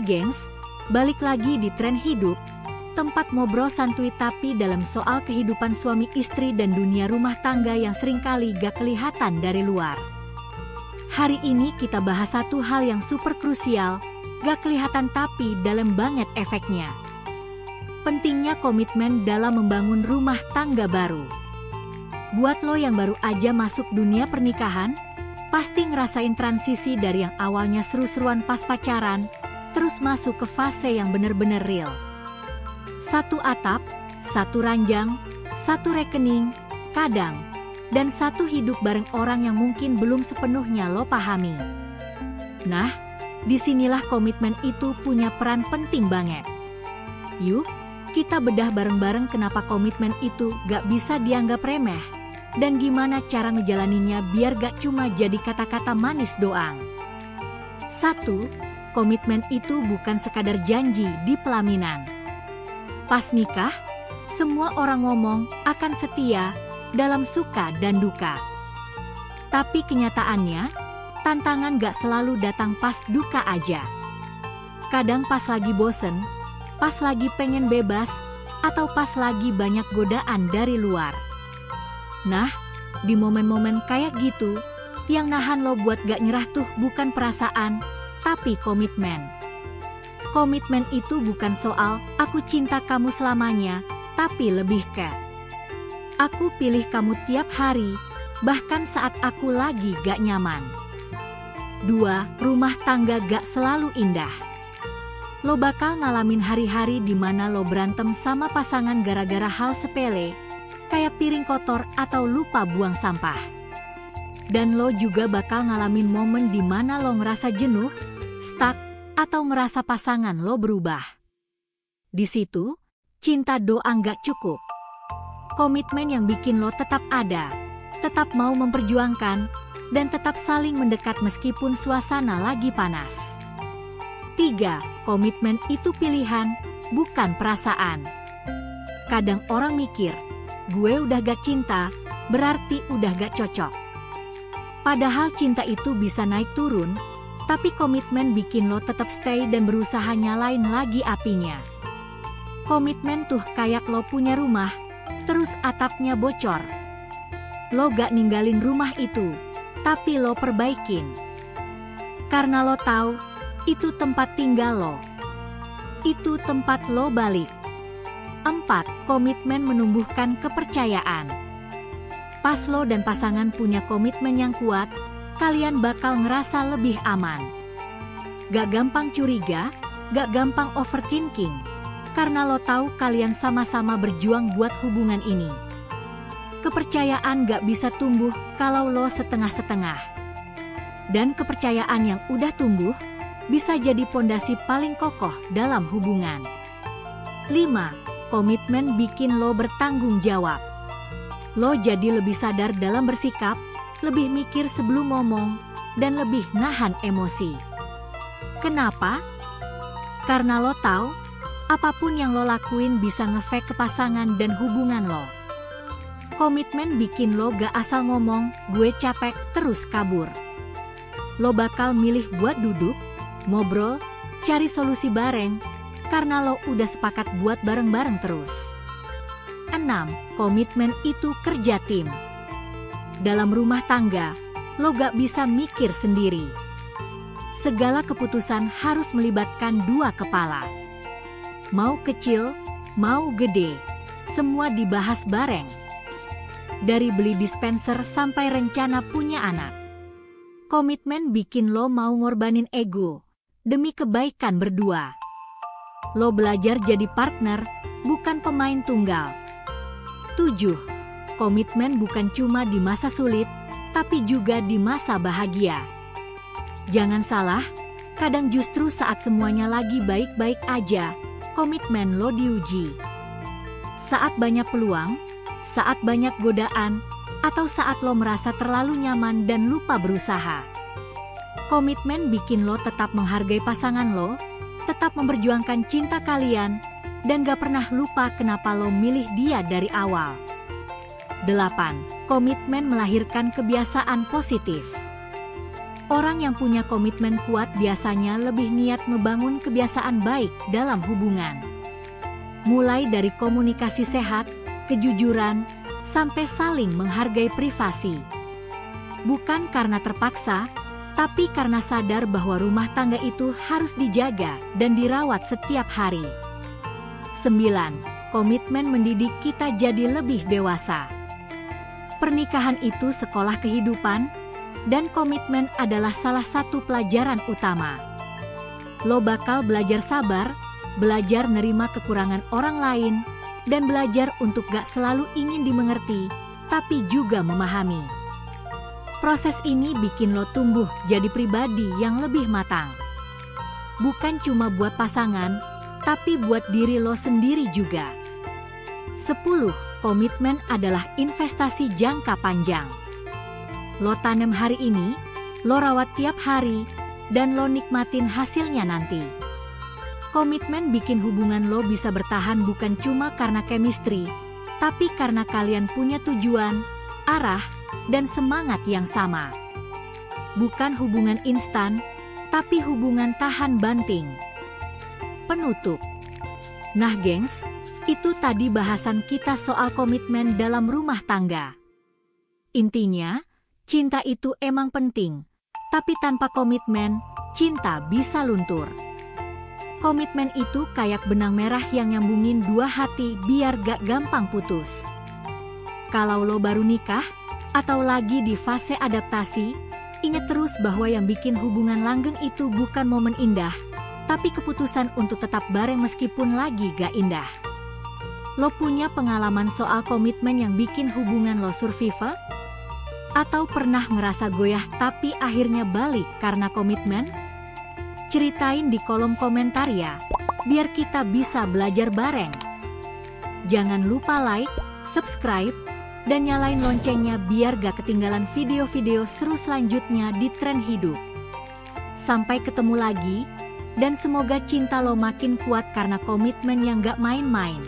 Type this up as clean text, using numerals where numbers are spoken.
gengs, balik lagi di Tren Hidup, tempat ngobrol santuy tapi dalam soal kehidupan suami istri dan dunia rumah tangga yang seringkali gak kelihatan dari luar. Hari ini kita bahas satu hal yang super krusial, gak kelihatan tapi dalam banget efeknya. Pentingnya komitmen dalam membangun rumah tangga baru. Buat lo yang baru aja masuk dunia pernikahan, pasti ngerasain transisi dari yang awalnya seru-seruan pas pacaran, terus masuk ke fase yang bener-bener real. Satu atap, satu ranjang, satu rekening, kadang, dan satu hidup bareng orang yang mungkin belum sepenuhnya lo pahami. Nah, disinilah komitmen itu punya peran penting banget. Yuk, kita bedah bareng-bareng kenapa komitmen itu gak bisa dianggap remeh, dan gimana cara ngejalaninnya biar gak cuma jadi kata-kata manis doang. 1. Komitmen itu bukan sekadar janji di pelaminan. Pas nikah, semua orang ngomong akan setia dalam suka dan duka. Tapi kenyataannya, tantangan gak selalu datang pas duka aja. Kadang pas lagi bosen, pas lagi pengen bebas, atau pas lagi banyak godaan dari luar. Nah, di momen-momen kayak gitu, yang nahan lo buat gak nyerah tuh bukan perasaan, tapi komitmen. Komitmen itu bukan soal, aku cinta kamu selamanya, tapi lebih ke, aku pilih kamu tiap hari, bahkan saat aku lagi gak nyaman. 2. Rumah tangga gak selalu indah. Lo bakal ngalamin hari-hari di mana lo berantem sama pasangan gara-gara hal sepele, kayak piring kotor atau lupa buang sampah. Dan lo juga bakal ngalamin momen di mana lo ngerasa jenuh, stuck, atau ngerasa pasangan lo berubah. Di situ, cinta doang gak cukup. Komitmen yang bikin lo tetap ada, tetap mau memperjuangkan, dan tetap saling mendekat meskipun suasana lagi panas. 3. Komitmen itu pilihan, bukan perasaan. Kadang orang mikir, gue udah gak cinta, berarti udah gak cocok. Padahal cinta itu bisa naik turun, tapi komitmen bikin lo tetap stay dan berusaha nyalain lagi apinya. Komitmen tuh kayak lo punya rumah, terus atapnya bocor. Lo gak ninggalin rumah itu, tapi lo perbaikin. Karena lo tahu, itu tempat tinggal lo. Itu tempat lo balik. 4. Komitmen menumbuhkan kepercayaan. Pas lo dan pasangan punya komitmen yang kuat, kalian bakal ngerasa lebih aman. Gak gampang curiga, gak gampang overthinking, karena lo tahu kalian sama-sama berjuang buat hubungan ini. Kepercayaan gak bisa tumbuh kalau lo setengah-setengah. Dan kepercayaan yang udah tumbuh, bisa jadi pondasi paling kokoh dalam hubungan. 5. Komitmen bikin lo bertanggung jawab. Lo jadi lebih sadar dalam bersikap, lebih mikir sebelum ngomong, dan lebih nahan emosi. Kenapa? Karena lo tahu, apapun yang lo lakuin bisa ngefek ke pasangan dan hubungan lo. Komitmen bikin lo gak asal ngomong, gue capek, terus kabur. Lo bakal milih buat duduk, ngobrol, cari solusi bareng, karena lo udah sepakat buat bareng-bareng terus. 6. Komitmen itu kerja tim. Dalam rumah tangga, lo gak bisa mikir sendiri. Segala keputusan harus melibatkan dua kepala. Mau kecil, mau gede, semua dibahas bareng. Dari beli dispenser sampai rencana punya anak. Komitmen bikin lo mau ngorbanin ego, demi kebaikan berdua. Lo belajar jadi partner, bukan pemain tunggal. 7. Komitmen bukan cuma di masa sulit, tapi juga di masa bahagia. Jangan salah, kadang justru saat semuanya lagi baik-baik aja, komitmen lo diuji. Saat banyak peluang, saat banyak godaan, atau saat lo merasa terlalu nyaman dan lupa berusaha. Komitmen bikin lo tetap menghargai pasangan lo, tetap memperjuangkan cinta kalian, dan gak pernah lupa kenapa lo milih dia dari awal. 8. Komitmen melahirkan kebiasaan positif. Orang yang punya komitmen kuat biasanya lebih niat membangun kebiasaan baik dalam hubungan. Mulai dari komunikasi sehat, kejujuran, sampai saling menghargai privasi. Bukan karena terpaksa, tapi karena sadar bahwa rumah tangga itu harus dijaga dan dirawat setiap hari. 9. Komitmen mendidik kita jadi lebih dewasa. Pernikahan itu sekolah kehidupan, dan komitmen adalah salah satu pelajaran utama. Lo bakal belajar sabar, belajar nerima kekurangan orang lain, dan belajar untuk gak selalu ingin dimengerti, tapi juga memahami. Proses ini bikin lo tumbuh jadi pribadi yang lebih matang. Bukan cuma buat pasangan, tapi buat diri lo sendiri juga. 10. Komitmen adalah investasi jangka panjang. Lo tanam hari ini, lo rawat tiap hari, dan lo nikmatin hasilnya nanti. Komitmen bikin hubungan lo bisa bertahan bukan cuma karena chemistry, tapi karena kalian punya tujuan, arah, dan semangat yang sama. Bukan hubungan instan, tapi hubungan tahan banting. Penutup. Nah gengs, itu tadi bahasan kita soal komitmen dalam rumah tangga. Intinya, cinta itu emang penting, tapi tanpa komitmen, cinta bisa luntur. Komitmen itu kayak benang merah yang nyambungin dua hati biar gak gampang putus. Kalau lo baru nikah, atau lagi di fase adaptasi, ingat terus bahwa yang bikin hubungan langgeng itu bukan momen indah, tapi keputusan untuk tetap bareng meskipun lagi gak indah. Lo punya pengalaman soal komitmen yang bikin hubungan lo survival? Atau pernah ngerasa goyah tapi akhirnya balik karena komitmen? Ceritain di kolom komentar ya, biar kita bisa belajar bareng. Jangan lupa like, subscribe, dan nyalain loncengnya biar gak ketinggalan video-video seru selanjutnya di Tren Hidup. Sampai ketemu lagi, dan semoga cinta lo makin kuat karena komitmen yang gak main-main.